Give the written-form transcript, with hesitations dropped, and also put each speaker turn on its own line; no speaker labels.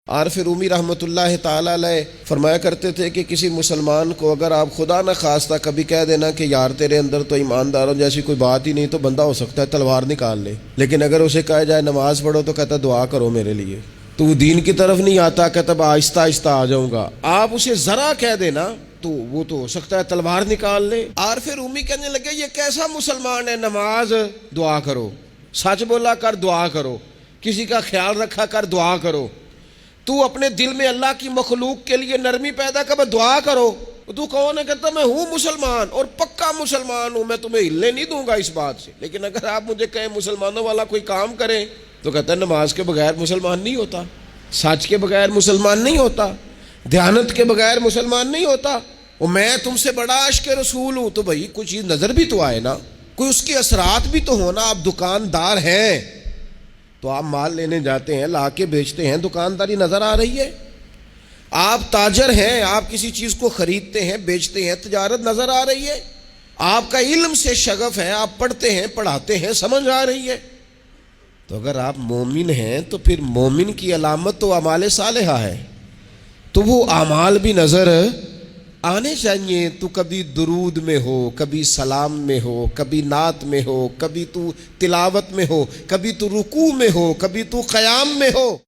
عارف رومی رحمۃ اللہ تعالی علیہ فرمایا کرتے تھے کہ کسی مسلمان کو اگر آپ خدا نہ خواستہ کبھی کہہ دینا کہ یار تیرے اندر تو ایمانداروں جیسی کوئی بات ہی نہیں، تو بندہ ہو سکتا ہے تلوار نکال لے، لیکن اگر اسے کہا جائے نماز پڑھو تو کہتا دعا کرو میرے لیے، تو وہ دین کی طرف نہیں آتا، کہتا آہستہ آہستہ آ جاؤں گا۔ آپ اسے ذرا کہہ دینا تو وہ تو ہو سکتا ہے تلوار نکال لے۔ عارف رومی کہنے لگے یہ کیسا مسلمان ہے، نماز دعا کرو، سچ بولا کر دعا کرو، کسی کا خیال رکھا کر دعا کرو، تو اپنے دل میں اللہ کی مخلوق کے لیے نرمی پیدا کر دعا کرو۔ تو کون ہے؟ کہتا میں ہوں مسلمان اور پکا مسلمان ہوں، میں تمہیں ہلنے نہیں دوں گا اس بات سے، لیکن اگر آپ مجھے کہیں مسلمانوں والا کوئی کام کریں تو کہتا ہے نماز کے بغیر مسلمان نہیں ہوتا، سچ کے بغیر مسلمان نہیں ہوتا، دیانت کے بغیر مسلمان نہیں ہوتا، اور میں تم سے بڑا عاشق رسول ہوں۔ تو بھائی کچھ چیز نظر بھی تو آئے نا، کوئی اس کے اثرات بھی تو ہونا۔ آپ دکاندار ہیں تو آپ مال لینے جاتے ہیں، لا کے بیچتے ہیں، دکانداری نظر آ رہی ہے۔ آپ تاجر ہیں، آپ کسی چیز کو خریدتے ہیں بیچتے ہیں، تجارت نظر آ رہی ہے۔ آپ کا علم سے شغف ہے، آپ پڑھتے ہیں پڑھاتے ہیں، سمجھ آ رہی ہے۔ تو اگر آپ مومن ہیں تو پھر مومن کی علامت تو اعمال صالحہ ہے، تو وہ اعمال بھی نظر آنے چاہیے۔ تو کبھی درود میں ہو، کبھی سلام میں ہو، کبھی نعت میں ہو، کبھی تو تلاوت میں ہو، کبھی تو رکوع میں ہو، کبھی تو قیام میں ہو۔